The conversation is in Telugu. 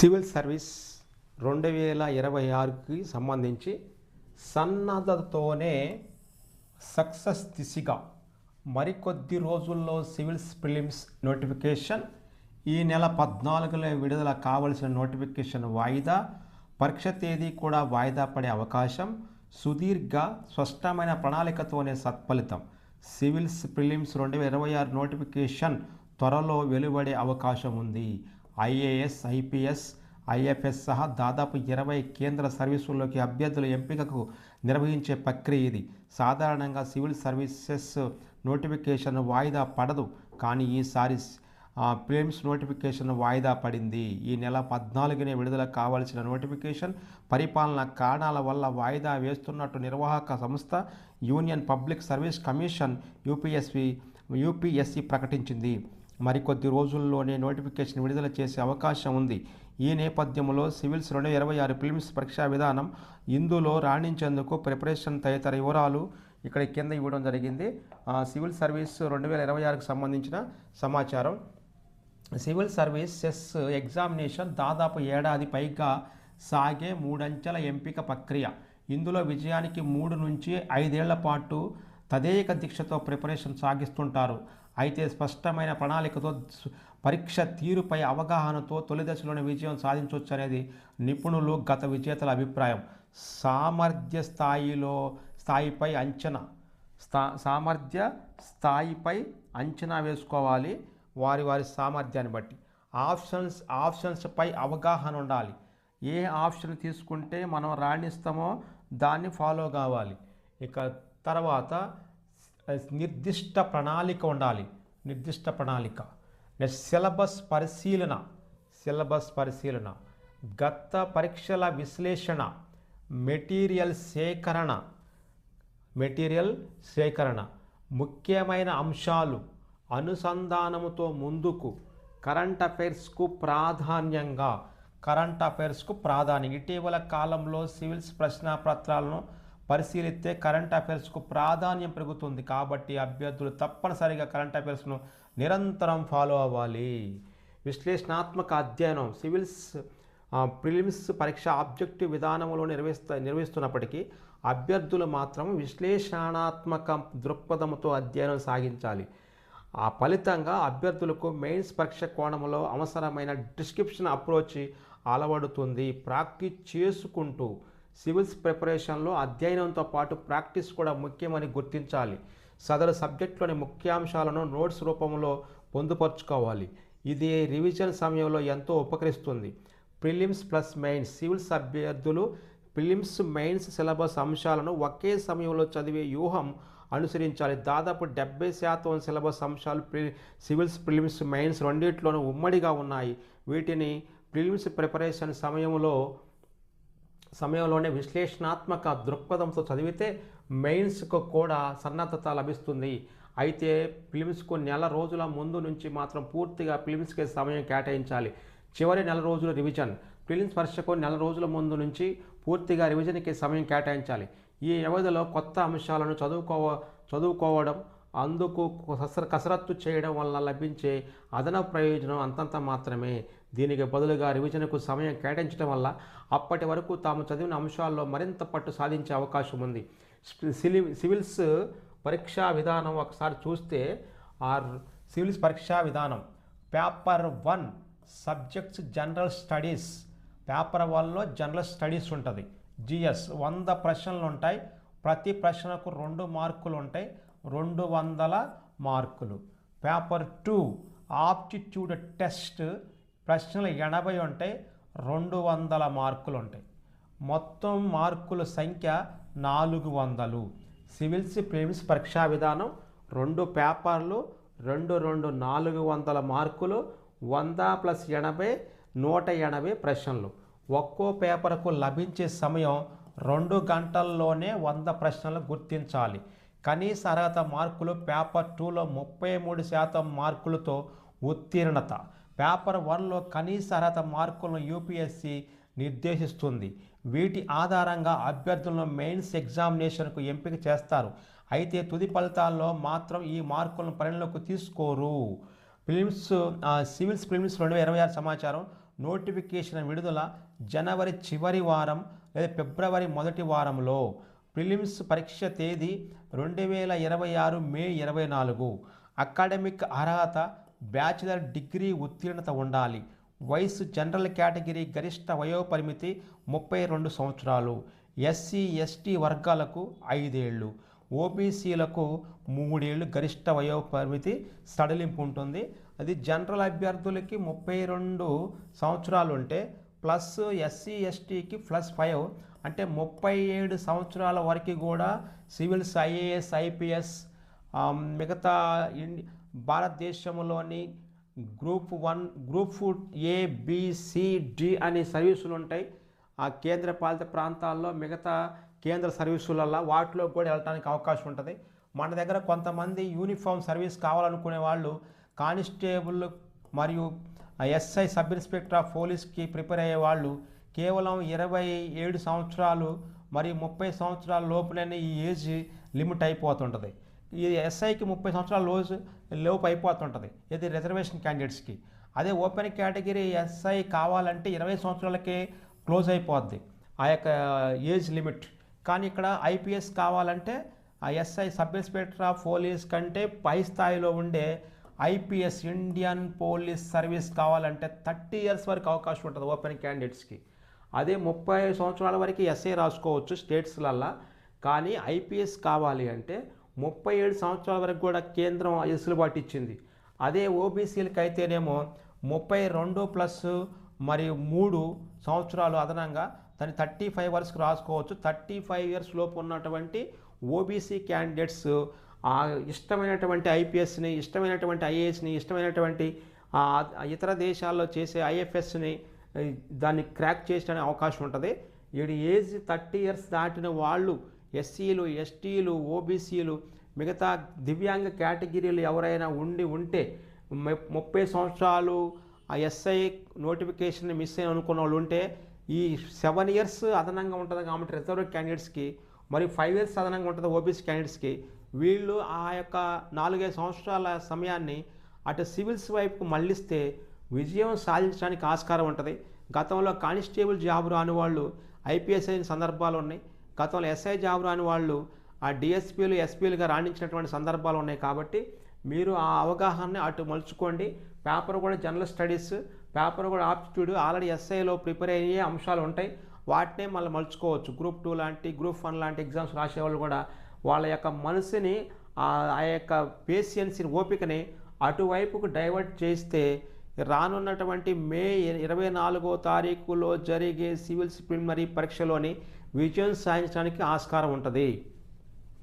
సివిల్ సర్వీస్ 2026కి సంబంధించి సన్నద్ధతతోనే సక్సెస్ దిశగా మరికొద్ది రోజుల్లో సివిల్స్ ప్రిలిమ్స్ నోటిఫికేషన్ ఈ నెల 14లో విడుదల కావాల్సిన నోటిఫికేషన్ వాయిదా, పరీక్ష తేదీ కూడా వాయిదా పడే అవకాశం, సుదీర్ఘ స్పష్టమైన ప్రణాళికతోనే సత్ఫలితం. సివిల్స్ ప్రిలిమ్స్ 2026 నోటిఫికేషన్ త్వరలో వెలువడే అవకాశం ఉంది. ఐఏఎస్, ఐపీఎస్, ఐఎఫ్ఎస్ సహా దాదాపు 20 కేంద్ర సర్వీసుల్లోకి అభ్యర్థుల ఎంపికకు నిర్వహించే ప్రక్రియ ఇది. సాధారణంగా సివిల్ సర్వీసెస్ నోటిఫికేషన్ వాయిదా పడదు, కానీ ఈసారి ప్రిలిమ్స్ నోటిఫికేషన్ వాయిదా పడింది. ఈ నెల 14నే విడుదల కావాల్సిన నోటిఫికేషన్ పరిపాలన కారణాల వల్ల వాయిదా వేస్తున్నట్టు నిర్వాహక సంస్థ union public service commission UPSC ప్రకటించింది. మరికొద్ది రోజుల్లోనే నోటిఫికేషన్ విడుదల చేసే అవకాశం ఉంది. ఈ నేపథ్యంలో సివిల్స్ 2026 ప్రిలిమ్స్ పరీక్షా విధానం, ఇందులో రాణించేందుకు ప్రిపరేషన్ తదితర వివరాలు ఇక్కడ కింద ఇవ్వడం జరిగింది. సివిల్ సర్వీస్ 2026కి సంబంధించిన సమాచారం. సివిల్ సర్వీసెస్ ఎగ్జామినేషన్ దాదాపు ఏడాది పైగా సాగే 3 అంచెల ఎంపిక ప్రక్రియ. ఇందులో విజయానికి 3 నుంచి 5 ఏళ్ల పాటు తదేక దీక్షతో ప్రిపరేషన్ సాగిస్తుంటారు. అయితే స్పష్టమైన ప్రణాళికతో, పరీక్ష తీరుపై అవగాహనతో తొలి దశలోనే విజయం సాధించవచ్చు అనేది నిపుణులు, గత విజేతల అభిప్రాయం. సామర్థ్య స్థాయిపై అంచనా వేసుకోవాలి. వారి సామర్థ్యాన్ని బట్టి ఆప్షన్స్ పై అవగాహన ఉండాలి. ఏ ఆప్షన్ తీసుకుంటే మనం రాణిస్తామో దాన్ని ఫాలో కావాలి. ఇక తర్వాత నిర్దిష్ట ప్రణాళిక ఉండాలి. నిర్దిష్ట ప్రణాళిక. నెక్స్ట్ సిలబస్ పరిశీలన, గత పరీక్షల విశ్లేషణ, మెటీరియల్ సేకరణ, ముఖ్యమైన అంశాలు అనుసంధానముతో ముందుకు, కరెంట్ అఫైర్స్కు ప్రాధాన్యం. ఇటీవల కాలంలో సివిల్స్ ప్రశ్నాపత్రాలను పరిశీలిస్తే కరెంట్ అఫైర్స్కు ప్రాధాన్యం పెరుగుతుంది. కాబట్టి అభ్యర్థులు తప్పనిసరిగా కరెంట్ అఫైర్స్ను నిరంతరం ఫాలో అవ్వాలి. విశ్లేషణాత్మక అధ్యయనం. సివిల్స్ ప్రిలిమ్స్ పరీక్ష ఆబ్జెక్టివ్ విధానంలో నిర్వహిస్తున్నప్పటికీ అభ్యర్థులు మాత్రం విశ్లేషణాత్మక దృక్పథంతో అధ్యయనం సాగించాలి. ఆ ఫలితంగా అభ్యర్థులకు మెయిన్స్ పరీక్ష కోణంలో అవసరమైన డిస్క్రిప్షన్ అప్రోచ్ అలవడుతుంది. ప్రాక్టీస్ చేసుకుంటూ సివిల్స్ ప్రిపరేషన్లో అధ్యయనంతో పాటు ప్రాక్టీస్ కూడా ముఖ్యమని గుర్తించాలి. సదరు సబ్జెక్టులోని ముఖ్యాంశాలను నోట్స్ రూపంలో పొందుపరుచుకోవాలి. ఇది రివిజన్ సమయంలో ఎంతో ఉపకరిస్తుంది. Prelims plus mains. సివిల్స్ అభ్యర్థులు ప్రిలిమ్స్, మెయిన్స్ సిలబస్ అంశాలను ఒకే సమయంలో చదివే వ్యూహం అనుసరించాలి. దాదాపు 70% సిలబస్ అంశాలు సివిల్స్, ప్రిలిమ్స్, మెయిన్స్ రెండింటిలోనూ ఉమ్మడిగా ఉన్నాయి. వీటిని ప్రిలిమ్స్ ప్రిపరేషన్ సమయంలోనే విశ్లేషణాత్మక దృక్పథంతో చదివితే మెయిన్స్కు కూడా సన్నద్ధత లభిస్తుంది. అయితే ప్రిలిమ్స్కు నెల రోజుల ముందు నుంచి మాత్రం పూర్తిగా ప్రిలిమ్స్కి సమయం కేటాయించాలి. చివరి నెల రోజులు రివిజన్. ప్రిలిమ్స్ పరీక్షకు నెల రోజుల ముందు నుంచి పూర్తిగా రివిజన్కి సమయం కేటాయించాలి. ఈ వ్యవధిలో కొత్త అంశాలను చదువుకోవడం, అందుకు కసరత్తు చేయడం వల్ల లభించే అదనపు ప్రయోజనం అంతంత మాత్రమే. దీనికి బదులుగా రివిజన్కు సమయం కేటాయించడం వల్ల అప్పటి వరకు తాము చదివిన అంశాల్లో మరింత పట్టు సాధించే అవకాశం ఉంది. సివిల్స్ పరీక్షా విధానం ఒకసారి చూస్తే, సివిల్స్ పరీక్షా విధానం paper 1 subjects general studies. Paper 1లో జనరల్ స్టడీస్ ఉంటుంది. జిఎస్ 100 ప్రశ్నలు ఉంటాయి. ప్రతి ప్రశ్నకు 2 మార్కులు ఉంటాయి. 200 మార్కులు. Paper 2 aptitude test. ప్రశ్నలు 80 ఉంటాయి. 200 మార్కులు ఉంటాయి. మొత్తం మార్కుల సంఖ్య 400. సివిల్స్ ప్రిలిమ్స్ పరీక్షా విధానం 2 పేపర్లు, 400 మార్కులు, 100 + 80 180 ప్రశ్నలు. ఒక్కో పేపర్కు లభించే సమయం 2 గంటల్లోనే 100 ప్రశ్నలు గుర్తించాలి. కనీస అర్హత మార్కులు పేపర్ 2లో 33% మార్కులతో ఉత్తీర్ణత. పేపర్ 1లో కనీస అర్హత మార్కులను యూపీఎస్సీ నిర్దేశిస్తుంది. వీటి ఆధారంగా అభ్యర్థులను మెయిన్స్ ఎగ్జామినేషన్కు ఎంపిక చేస్తారు. అయితే తుది ఫలితాల్లో మాత్రం ఈ మార్కులను పరిగణలోకి తీసుకోరు. సివిల్స్ ప్రిలిమ్స్ 2026 సమాచారం. నోటిఫికేషన్ విడుదల జనవరి చివరి వారం లేదా ఫిబ్రవరి మొదటి వారంలో. ప్రిలిమ్స్ పరీక్ష తేదీ 2026 మే 24. అకాడమిక్ అర్హత బ్యాచిలర్ డిగ్రీ ఉత్తీర్ణత ఉండాలి. వయసు జనరల్ కేటగిరీ గరిష్ట వయోపరిమితి 32 సంవత్సరాలు. ఎస్సీ ఎస్టీ వర్గాలకు 5 ఏళ్ళు, ఓబీసీలకు 3 ఏళ్ళు గరిష్ట వయోపరిమితి సడలింపు ఉంటుంది. అది జనరల్ అభ్యర్థులకి 32 సంవత్సరాలు ఉంటే ప్లస్ ఎస్సీ ఎస్టీకి +5 అంటే 37 సంవత్సరాల వరకు కూడా సివిల్స్, ఐఏఎస్, ఐపీఎస్, మిగతా భారతదేశంలోని group 1, group A, B, C, D అనే సర్వీసులు ఉంటాయి ఆ కేంద్ర పాలిత ప్రాంతాల్లో. మిగతా కేంద్ర సర్వీసులలో వాటిలో కూడా వెళ్ళడానికి అవకాశం ఉంటుంది. మన దగ్గర కొంతమంది యూనిఫామ్ సర్వీస్ కావాలనుకునే వాళ్ళు కానిస్టేబుల్ మరియు ఎస్ఐ సబ్ ఇన్స్పెక్టర్ ఆఫ్ పోలీస్కి ప్రిపేర్ అయ్యే వాళ్ళు కేవలం 27 సంవత్సరాలు మరియు 30 సంవత్సరాల లోపునే ఈ ఏజ్ లిమిట్ అయిపోతుంటుంది. ఈ ఎస్ఐకి 30 సంవత్సరాల లోపు అయిపోతుంటుంది, ఇది రిజర్వేషన్ క్యాండిడేట్స్కి. అదే ఓపెన్ కేటగిరీ ఎస్ఐ కావాలంటే 20 సంవత్సరాలకే క్లోజ్ అయిపోద్ది ఆ యొక్క ఏజ్ లిమిట్. కానీ ఇక్కడ ఐపీఎస్ కావాలంటే ఆ SI sub inspector of police కంటే పై స్థాయిలో ఉండే ఐపీఎస్ ఇండియన్ పోలీస్ సర్వీస్ కావాలంటే 30 ఇయర్స్ వరకు అవకాశం ఉంటుంది ఓపెన్ క్యాండిడేట్స్కి. అదే 30 సంవత్సరాల వరకు ఎస్ఐ రాసుకోవచ్చు స్టేట్స్లల్లో. కానీ ఐపీఎస్ కావాలి అంటే 37 సంవత్సరాల వరకు కూడా కేంద్రం వెసులుబాటు ఇచ్చింది. అదే ఓబీసీలకి అయితేనేమో 32 ప్లస్ మరియు 3 సంవత్సరాలు అదనంగా దాన్ని 35 వరకు రాసుకోవచ్చు. 35 ఇయర్స్ లోపు ఉన్నటువంటి ఓబీసీ క్యాండిడేట్స్ ఇష్టమైనటువంటి ఐపీఎస్ని, ఇష్టమైనటువంటి ఐఏఎస్ని, ఇష్టమైనటువంటి ఇతర దేశాల్లో చేసే ఐఎఫ్ఎస్ని దాన్ని క్రాక్ చేసడానికి అవకాశం ఉంటుంది. ఈ ఏజ్ 30 ఇయర్స్ దాటిన వాళ్ళు ఎస్సీలు, ఎస్టీలు, ఓబీసీలు, మిగతా దివ్యాంగ కేటగిరీలు ఎవరైనా ఉంటే 30 సంవత్సరాలు ఆ ఎస్ఐ నోటిఫికేషన్ మిస్ అయిన అనుకున్న వాళ్ళు ఉంటే ఈ 7 ఇయర్స్ అదనంగా ఉంటుంది కాబట్టి రిజర్వ్ క్యాండిడేట్స్కి, మరియు 5 ఇయర్స్ అదనంగా ఉంటుంది ఓబీసీ క్యాండిడేట్స్కి. వీళ్ళు ఆ యొక్క 4-5 సంవత్సరాల సమయాన్ని అటు సివిల్స్ వైపుకు మళ్ళిస్తే విజయం సాధించడానికి ఆస్కారం ఉంటుంది. గతంలో కానిస్టేబుల్ జాబ్ రాని వాళ్ళు ఐపీఎస్ అయిన సందర్భాలు ఉన్నాయి. గతంలో ఎస్ఐ జాబ్ రాని వాళ్ళు ఆ డిఎస్పీలు, ఎస్పీలుగా రాణించినటువంటి సందర్భాలు ఉన్నాయి. కాబట్టి మీరు ఆ అవగాహనని అటు మలుచుకోండి. పేపర్ కూడా జనరల్ స్టడీస్, పేపర్ కూడా ఆప్టిట్యూడ్ ఆల్రెడీ ఎస్ఐలో ప్రిపేర్ అయ్యే అంశాలు ఉంటాయి, వాటినే మళ్ళీ మలుచుకోవచ్చు. గ్రూప్ 2 లాంటి, గ్రూప్ 1 లాంటి ఎగ్జామ్స్ రాసేవాళ్ళు కూడా వాళ్ళ యొక్క మనసుని ఆ యొక్క పేషియన్స్ని, ఓపికని అటువైపుకు డైవర్ట్ చేస్తే రానున్నటువంటి మే 24వ తారీఖులో జరిగే సివిల్స్ ప్రిలిమినరీ పరీక్షలోని విజయం సాధించడానికి ఆస్కారం ఉంటుంది.